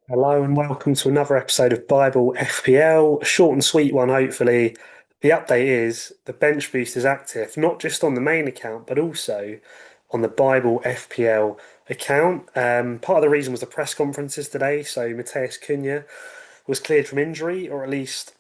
Hello and welcome to another episode of Bible FPL. A short and sweet one, hopefully. The update is the bench boost is active, not just on the main account, but also on the Bible FPL account. Part of the reason was the press conferences today. So Mateus Cunha was cleared from injury, or at least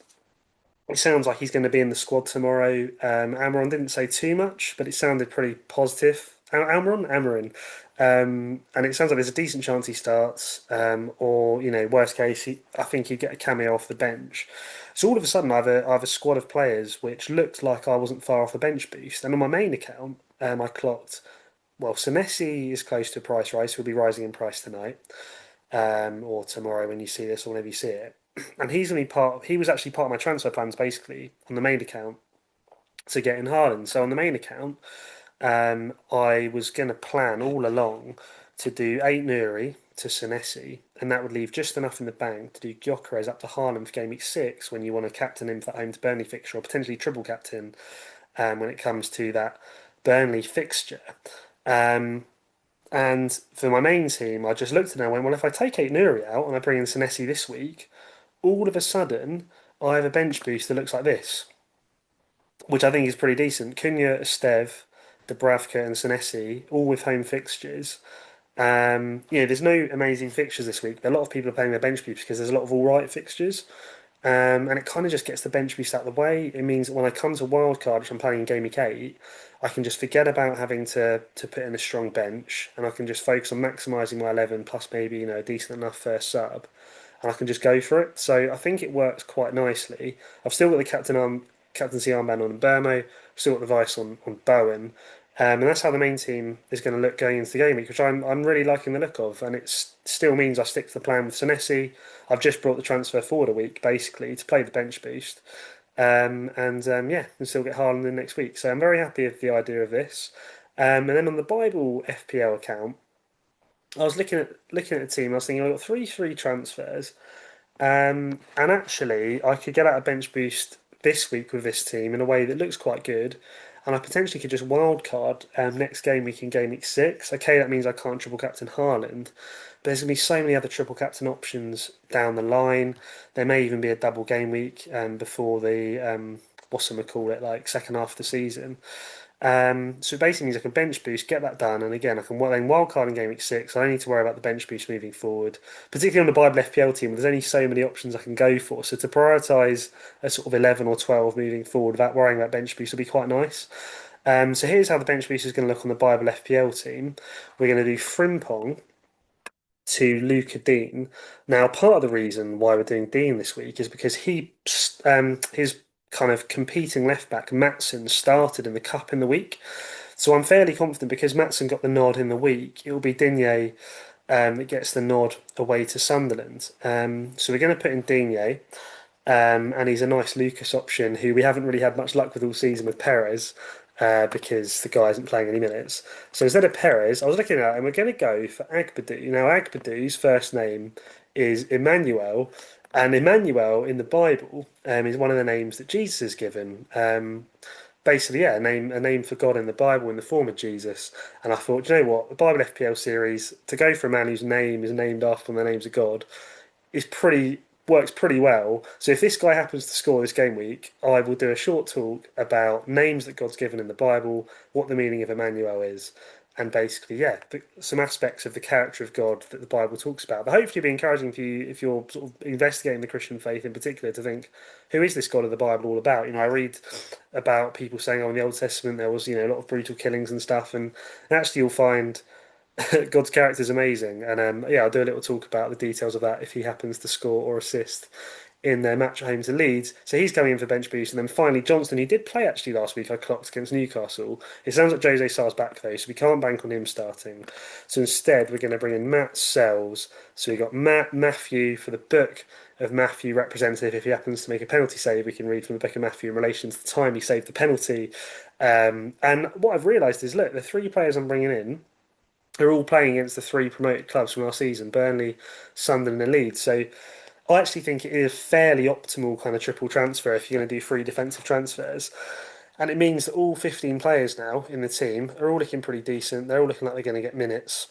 it sounds like he's going to be in the squad tomorrow. Amaron didn't say too much, but it sounded pretty positive. Amarin. And it sounds like there's a decent chance he starts. Or, worst case, I think he'd get a cameo off the bench. So all of a sudden, I have a squad of players which looked like I wasn't far off the bench boost. And on my main account, I clocked, well, Senesi is close to a price rise. He'll be rising in price tonight, or tomorrow when you see this, or whenever you see it. And he was actually part of my transfer plans basically on the main account to get in Haaland. So on the main account, I was going to plan all along to do 8 Nuri to Senesi, and that would leave just enough in the bank to do Gyökeres up to Haaland for game week 6 when you want to captain him for home to Burnley fixture, or potentially triple captain when it comes to that Burnley fixture. Um, and for my main team, I just looked at it and went, well, if I take 8 Nuri out and I bring in Senesi this week, all of a sudden I have a bench boost that looks like this, which I think is pretty decent. Cunha, Estev, Dubravka, and Senesi, all with home fixtures. There's no amazing fixtures this week. A lot of people are playing their bench boost because there's a lot of all right fixtures. And it kind of just gets the bench boost out of the way. It means that when I come to wildcard, which I'm playing in Game Week 8, I can just forget about having to put in a strong bench and I can just focus on maximising my 11 plus maybe, a decent enough first sub and I can just go for it. So I think it works quite nicely. I've still got the captaincy armband on Burmo, still got the vice on Bowen. And that's how the main team is going to look going into the game week, which I'm really liking the look of. And it still means I stick to the plan with Senesi. I've just brought the transfer forward a week, basically, to play the bench boost. And still get Haaland in next week. So I'm very happy with the idea of this. And then on the Bible FPL account, I was looking at the team. I was thinking I've got three free transfers, and actually I could get out a bench boost this week with this team in a way that looks quite good, and I potentially could just wildcard next game week in game week 6. Okay, that means I can't triple captain Haaland, but there's gonna be so many other triple captain options down the line. There may even be a double game week before the what's call it, like second half of the season. So it basically means I can bench boost, get that done, and again I can then wildcard in game week 6. I don't need to worry about the bench boost moving forward, particularly on the Bible FPL team. There's only so many options I can go for, so to prioritise a sort of 11 or 12 moving forward without worrying about bench boost will be quite nice. So here's how the bench boost is going to look on the Bible FPL team. We're going to do Frimpong to Luca Dean. Now, part of the reason why we're doing Dean this week is because his kind of competing left back Matson started in the cup in the week. So I'm fairly confident because Matson got the nod in the week, it will be Digne that gets the nod away to Sunderland. So we're going to put in Digne. And he's a nice Lucas option who we haven't really had much luck with all season with Perez because the guy isn't playing any minutes. So instead of Perez, I was looking at it and we're going to go for Agbadu. Now, Agbadu's first name is Emmanuel, and Emmanuel in the Bible is one of the names that Jesus is given. Basically, yeah, a name for God in the Bible in the form of Jesus. And I thought, you know what, the Bible FPL series to go for a man whose name is named after one of the names of God is pretty works pretty well. So if this guy happens to score this game week, I will do a short talk about names that God's given in the Bible, what the meaning of Emmanuel is, and basically, yeah, some aspects of the character of God that the Bible talks about. But hopefully, it'll be encouraging for you if you're sort of investigating the Christian faith in particular to think, who is this God of the Bible all about? I read about people saying, oh, in the Old Testament there was, a lot of brutal killings and stuff, and actually you'll find God's character is amazing, and I'll do a little talk about the details of that if he happens to score or assist in their match at home to Leeds. So he's going in for bench boost, and then finally Johnston, he did play actually last week. I clocked against Newcastle. It sounds like Jose Sarr's back though, so we can't bank on him starting. So instead, we're going to bring in Matt Sells. So we got Matthew for the book of Matthew representative. If he happens to make a penalty save, we can read from the book of Matthew in relation to the time he saved the penalty. And what I've realised is, look, the three players I'm bringing in are all playing against the three promoted clubs from our season: Burnley, Sunderland, and Leeds. So I actually think it is a fairly optimal kind of triple transfer if you're going to do three defensive transfers. And it means that all 15 players now in the team are all looking pretty decent. They're all looking like they're going to get minutes.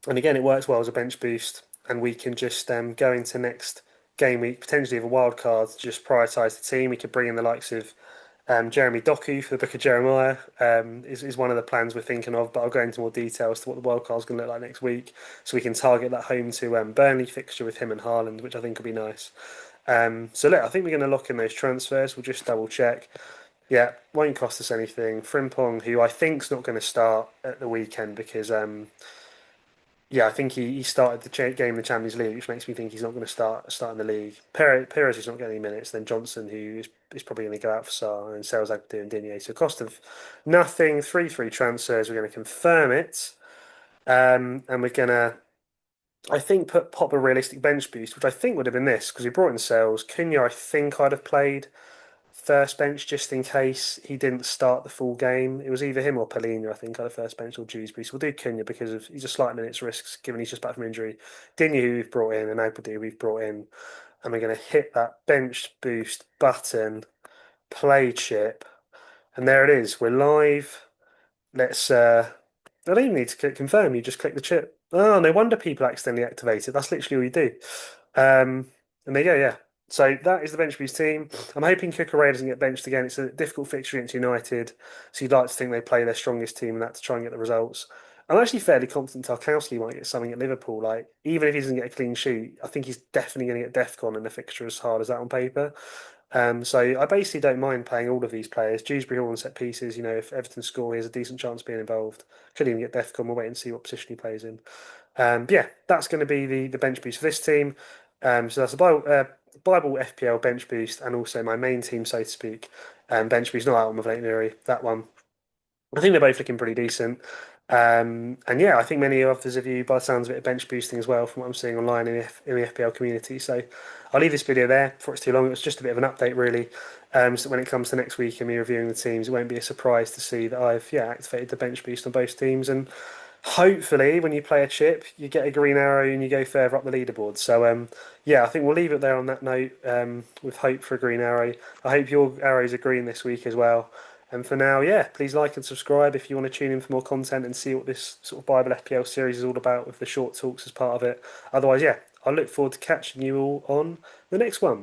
And again, it works well as a bench boost. and we can just go into next game week potentially with a wild card to just prioritise the team. We could bring in the likes of Jeremy Doku for the Book of Jeremiah is one of the plans we're thinking of, but I'll go into more detail as to what the wild card's going to look like next week, so we can target that home to Burnley fixture with him and Haaland, which I think will be nice. So look, I think we're going to lock in those transfers. We'll just double check. Yeah, won't cost us anything. Frimpong, who I think's not going to start at the weekend because yeah, I think he started the game in the Champions League, which makes me think he's not going to start in the league. Perez is not getting any minutes. Then Johnson, who is probably going to go out for Sarr, and Sales Agnew and Digne. So cost of nothing. 3-3 transfers. We're going to confirm it, and we're going to I think pop a realistic bench boost, which I think would have been this because we brought in Sales. Cunha, I think I'd have played first bench just in case he didn't start the full game. It was either him or Polina, I think, on the first bench or Dewsbury. So we'll do Cunha because of he's a slight minutes risks given he's just back from injury. Digne, who we've brought in, and Agbadu we've brought in, and we're going to hit that bench boost button, play chip, and there it is. We're live. Let's. I don't even need to click confirm. You just click the chip. Oh, no wonder people accidentally activate it. That's literally all you do. Um, and there you go. Yeah. So that is the bench boost team. I'm hoping Cucurella doesn't get benched again. It's a difficult fixture against United, so you'd like to think they play their strongest team and that to try and get the results. I'm actually fairly confident Tarkowski might get something at Liverpool. Like even if he doesn't get a clean sheet, I think he's definitely going to get DEFCON in a fixture as hard as that on paper. So I basically don't mind playing all of these players. Dewsbury Hall and set pieces. You know, if Everton score, he has a decent chance of being involved. Could even get DEFCON. We'll wait and see what position he plays in. But yeah, that's going to be the bench boost for this team. So that's a Bible FPL bench boost, and also my main team, so to speak. Bench boost, not out on Late Mary. That one. I think they're both looking pretty decent. And yeah, I think many others of you, by the sounds of it, are bench boosting as well from what I'm seeing online in the FPL community. So I'll leave this video there before it's too long. It was just a bit of an update, really. So when it comes to next week and me reviewing the teams, it won't be a surprise to see that I've activated the bench boost on both teams. And hopefully, when you play a chip, you get a green arrow and you go further up the leaderboard. So yeah, I think we'll leave it there on that note with hope for a green arrow. I hope your arrows are green this week as well. And for now, yeah, please like and subscribe if you want to tune in for more content and see what this sort of Bible FPL series is all about with the short talks as part of it. Otherwise, yeah, I look forward to catching you all on the next one.